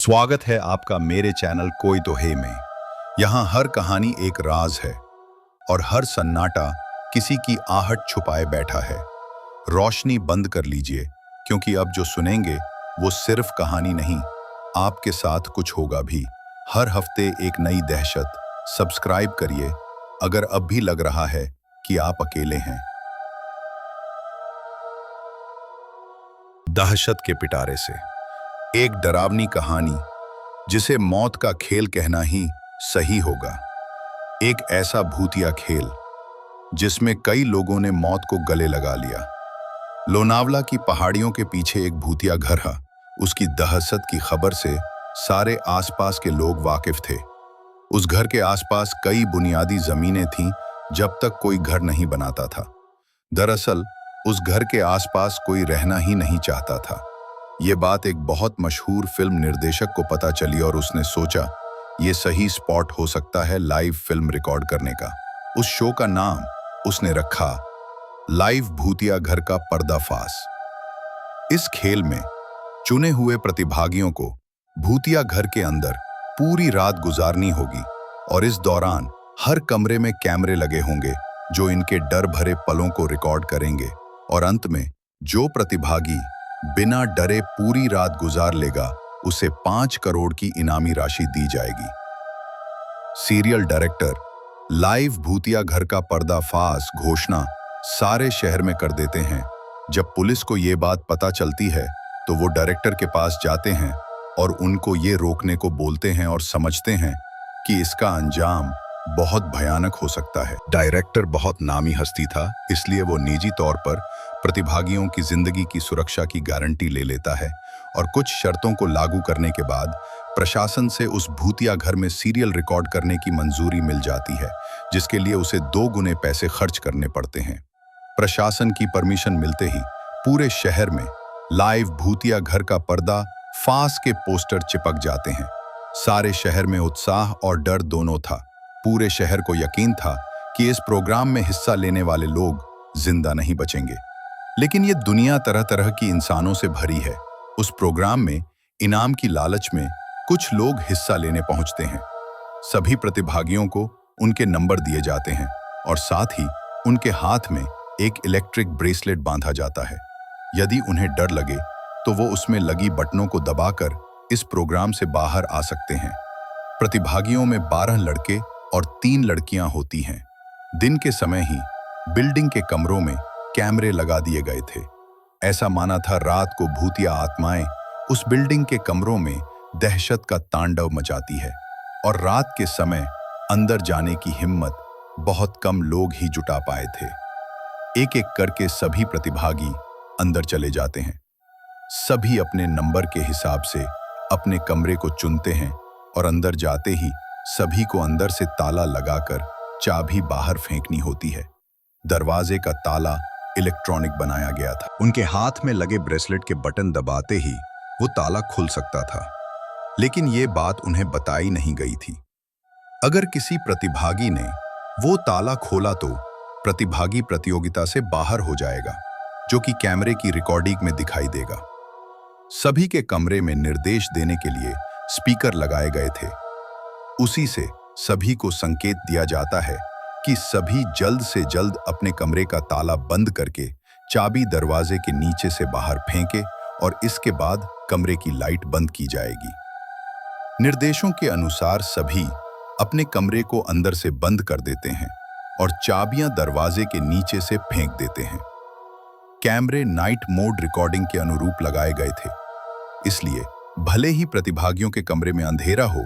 स्वागत है आपका मेरे चैनल कोई तो है में। यहाँ हर कहानी एक राज है और हर सन्नाटा किसी की आहट छुपाए बैठा है। रोशनी बंद कर लीजिए क्योंकि अब जो सुनेंगे वो सिर्फ कहानी नहीं, आपके साथ कुछ होगा भी। हर हफ्ते एक नई दहशत। सब्सक्राइब करिए अगर अब भी लग रहा है कि आप अकेले हैं। दहशत के पिटारे से एक डरावनी कहानी जिसे मौत का खेल कहना ही सही होगा। एक ऐसा भूतिया खेल जिसमें कई लोगों ने मौत को गले लगा लिया। लोनावला की पहाड़ियों के पीछे एक भूतिया घर है। उसकी दहशत की खबर से सारे आसपास के लोग वाकिफ थे। उस घर के आसपास कई बुनियादी जमीनें थीं जब तक कोई घर नहीं बनाता था। दरअसल उस घर के आसपास कोई रहना ही नहीं चाहता था। ये बात एक बहुत मशहूर फिल्म निर्देशक को पता चली और उसने सोचा ये सही स्पॉट हो सकता है लाइव फिल्म रिकॉर्ड करने का। उस शो का नाम उसने रखा लाइव भूतिया घर का पर्दाफाश। इस खेल में चुने हुए प्रतिभागियों को भूतिया घर के अंदर पूरी रात गुजारनी होगी और इस दौरान हर कमरे में कैमरे लगे होंगे जो इनके डर भरे पलों को रिकॉर्ड करेंगे। और अंत में जो प्रतिभागी बिना डरे पूरी रात गुजार लेगा उसे 5 करोड़ की इनामी राशि दी जाएगी। सीरियल डायरेक्टर लाइव भूतिया घर का पर्दाफाश घोषणा सारे शहर में कर देते हैं। जब पुलिस को ये बात पता चलती है तो वो डायरेक्टर के पास जाते हैं और उनको ये रोकने को बोलते हैं और समझते हैं कि इसका अंजाम बहुत भयानक हो सकता है। डायरेक्टर बहुत नामी हस्ती था, इसलिए वो निजी तौर पर प्रतिभागियों की जिंदगी की सुरक्षा की गारंटी ले लेता है और कुछ शर्तों को लागू करने के बाद प्रशासन से उस भूतिया घर में सीरियल रिकॉर्ड करने की मंजूरी मिल जाती है, जिसके लिए उसे 2 गुने पैसे खर्च करने पड़ते हैं। प्रशासन की परमिशन मिलते ही पूरे शहर में लाइव भूतिया घर का पर्दा फास के पोस्टर चिपक जाते हैं। सारे शहर में उत्साह और डर दोनों था। पूरे शहर को यकीन था कि इस प्रोग्राम में हिस्सा लेने वाले लोग जिंदा नहीं बचेंगे। लेकिन ये दुनिया तरह तरह की इंसानों से भरी है। उस प्रोग्राम में इनाम की लालच में कुछ लोग हिस्सा लेने पहुंचते हैं। सभी प्रतिभागियों को उनके नंबर दिए जाते हैं और साथ ही उनके हाथ में एक इलेक्ट्रिक ब्रेसलेट बांधा जाता है। यदि उन्हें डर लगे तो वो उसमें लगी बटनों को दबाकर इस प्रोग्राम से बाहर आ सकते हैं। प्रतिभागियों में 12 लड़के और 3 लड़कियां होती हैं। दिन के समय ही बिल्डिंग के कमरों में कैमरे लगा दिए गए थे। ऐसा माना था रात को भूतिया आत्माएं उस बिल्डिंग के कमरों में दहशत का तांडव मचाती है और रात के समय अंदर जाने की हिम्मत बहुत कम लोग ही जुटा पाए थे। एक एक करके सभी प्रतिभागी अंदर चले जाते हैं। सभी अपने नंबर के हिसाब से अपने कमरे को चुनते हैं और अंदर जाते ही सभी को अंदर से ताला लगाकर चाबी बाहर फेंकनी होती है। दरवाजे का ताला इलेक्ट्रॉनिक बनाया गया था। उनके हाथ में लगे ब्रेसलेट के बटन दबाते ही वो ताला खुल सकता था, लेकिन ये बात उन्हें बताई नहीं गई थी। अगर किसी प्रतिभागी ने वो ताला खोला तो प्रतिभागी प्रतियोगिता से बाहर हो जाएगा, जो कि कैमरे की रिकॉर्डिंग में दिखाई देगा। सभी के कमरे में निर्देश देने के लिए स्पीकर लगाए गए थे। उसी से सभी को संकेत दिया जाता है कि सभी जल्द से जल्द अपने कमरे का ताला बंद करके चाबी दरवाजे के नीचे से बाहर फेंके और इसके बाद कमरे की लाइट बंद की जाएगी। निर्देशों के अनुसार सभी अपने कमरे को अंदर से बंद कर देते हैं और चाबियां दरवाजे के नीचे से फेंक देते हैं। कैमरे नाइट मोड रिकॉर्डिंग के अनुरूप लगाए गए थे, इसलिए भले ही प्रतिभागियों के कमरे में अंधेरा हो,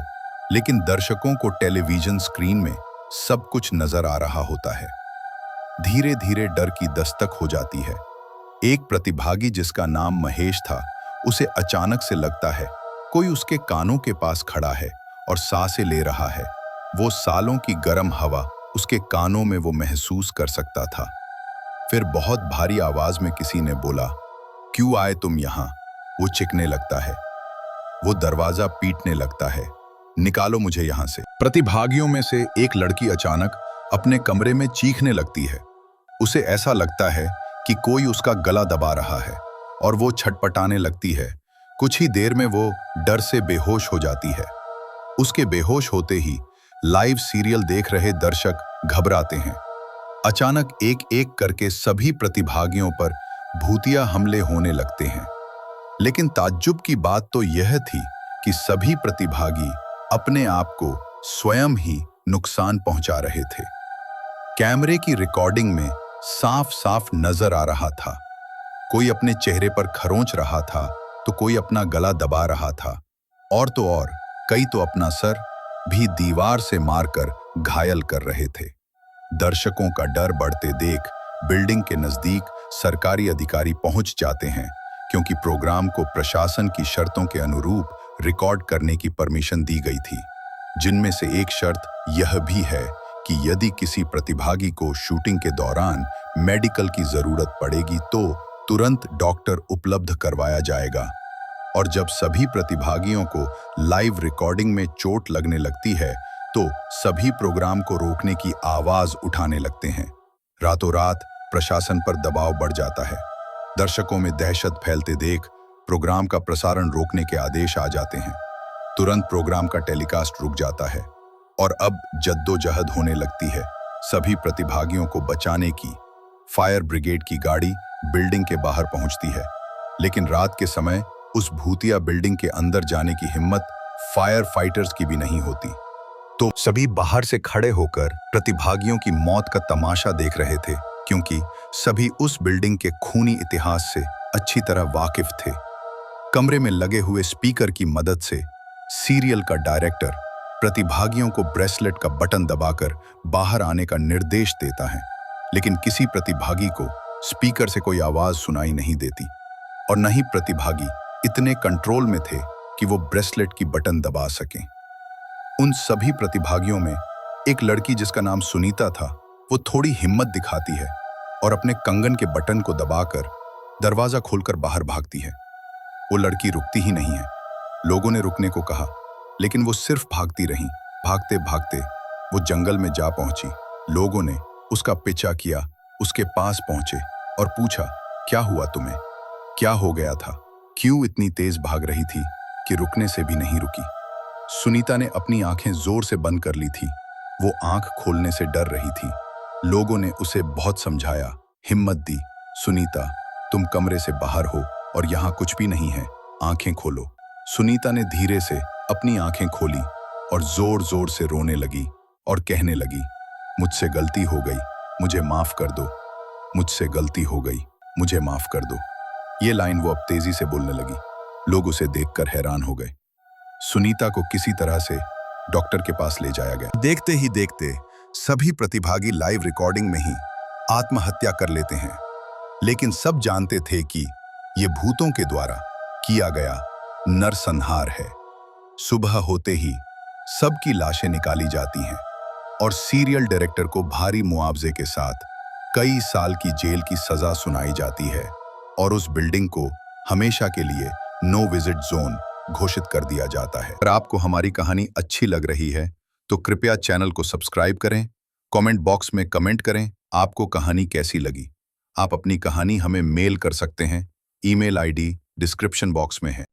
लेकिन दर्शकों को टेलीविजन स्क्रीन में सब कुछ नजर आ रहा होता है। धीरे धीरे डर की दस्तक हो जाती है। एक प्रतिभागी जिसका नाम महेश था, उसे अचानक से लगता है कोई उसके कानों के पास खड़ा है और सांसें ले रहा है। वो सालों की गर्म हवा उसके कानों में वो महसूस कर सकता था। फिर बहुत भारी आवाज में किसी ने बोला, क्यों आए तुम यहाँ? वो चिकने लगता है। वो दरवाजा पीटने लगता है, निकालो मुझे यहाँ से। प्रतिभागियों में से एक लड़की अचानक अपने कमरे में चीखने लगती है। उसे ऐसा लगता है कि कोई उसका गला दबा रहा है और वो छटपटाने लगती है। कुछ ही देर में वो डर से बेहोश हो जाती है। उसके बेहोश होते ही लाइव सीरियल देख रहे दर्शक घबराते हैं। अचानक एक एक करके सभी प्रतिभागियों पर भूतिया हमले होने लगते हैं। लेकिन ताज्जुब की बात तो यह थी कि सभी प्रतिभागी अपने आप को स्वयं ही नुकसान पहुंचा रहे थे। कैमरे की रिकॉर्डिंग में साफ साफ नजर आ रहा था, कोई अपने चेहरे पर खरोंच रहा था तो कोई अपना गला दबा रहा था, और तो और कई तो अपना सर भी दीवार से मारकर घायल कर रहे थे। दर्शकों का डर बढ़ते देख बिल्डिंग के नजदीक सरकारी अधिकारी पहुंच जाते हैं, क्योंकि प्रोग्राम को प्रशासन की शर्तों के अनुरूप रिकॉर्ड करने की परमिशन दी गई थी, जिनमें से एक शर्त यह भी है कि यदि किसी प्रतिभागी को शूटिंग के दौरान मेडिकल की जरूरत पड़ेगी तो तुरंत डॉक्टर उपलब्ध करवाया जाएगा। और जब सभी प्रतिभागियों को लाइव रिकॉर्डिंग में चोट लगने लगती है तो सभी प्रोग्राम को रोकने की आवाज उठाने लगते हैं। रातों रात प्रशासन पर दबाव बढ़ जाता है। दर्शकों में दहशत फैलते देख प्रोग्राम का प्रसारण रोकने के आदेश आ जाते हैं। तुरंत प्रोग्राम का टेलीकास्ट रुक जाता है और अब जद्दोजहद होने लगती है सभी प्रतिभागियों को बचाने की। फायर ब्रिगेड की गाड़ी बिल्डिंग के बाहर पहुंचती है, लेकिन रात के समय उस भूतिया बिल्डिंग के अंदर जाने की हिम्मत फायर फाइटर्स की भी नहीं होती। तो सभी बाहर से खड़े होकर प्रतिभागियों की मौत का तमाशा देख रहे थे, क्योंकि सभी उस बिल्डिंग के खूनी इतिहास से अच्छी तरह वाकिफ थे। कमरे में लगे हुए स्पीकर की मदद से सीरियल का डायरेक्टर प्रतिभागियों को ब्रेसलेट का बटन दबाकर बाहर आने का निर्देश देता है, लेकिन किसी प्रतिभागी को स्पीकर से कोई आवाज सुनाई नहीं देती, और न ही प्रतिभागी इतने कंट्रोल में थे कि वो ब्रेसलेट की बटन दबा सकें। उन सभी प्रतिभागियों में एक लड़की जिसका नाम सुनीता था, वो थोड़ी हिम्मत दिखाती है और अपने कंगन के बटन को दबाकर दरवाजा खोलकर बाहर भागती है। वो लड़की रुकती ही नहीं है। लोगों ने रुकने को कहा, लेकिन वो सिर्फ भागती रही। भागते भागते वो जंगल में जा पहुंची। लोगों ने उसका पीछा किया, उसके पास पहुंचे और पूछा, क्या हुआ तुम्हें? क्या हो गया था? क्यों इतनी तेज भाग रही थी कि रुकने से भी नहीं रुकी? सुनीता ने अपनी आंखें जोर से बंद कर ली थी। वो आंख खोलने से डर रही थी। लोगों ने उसे बहुत समझाया, हिम्मत दी। सुनीता, तुम कमरे से बाहर हो और यहाँ कुछ भी नहीं है, आंखें खोलो। सुनीता ने धीरे से अपनी आंखें खोली और जोर जोर से रोने लगी और कहने लगी, मुझसे गलती हो गई, मुझे माफ कर दो। मुझसे गलती हो गई, मुझे माफ कर दो। ये लाइन वो अब तेजी से बोलने लगी। लोग उसे देखकर हैरान हो गए। सुनीता को किसी तरह से डॉक्टर के पास ले जाया गया। देखते ही देखते सभी प्रतिभागी लाइव रिकॉर्डिंग में ही आत्महत्या कर लेते हैं, लेकिन सब जानते थे कि ये भूतों के द्वारा किया गया नरसंहार है। सुबह होते ही सबकी लाशें निकाली जाती हैं और सीरियल डायरेक्टर को भारी मुआवजे के साथ कई साल की जेल की सजा सुनाई जाती है और उस बिल्डिंग को हमेशा के लिए नो विजिट जोन घोषित कर दिया जाता है। अगर आपको हमारी कहानी अच्छी लग रही है तो कृपया चैनल को सब्सक्राइब करें, कमेंट बॉक्स में कमेंट करें आपको कहानी कैसी लगी। आप अपनी कहानी हमें मेल कर सकते हैं, ईमेल आईडी डिस्क्रिप्शन बॉक्स में है।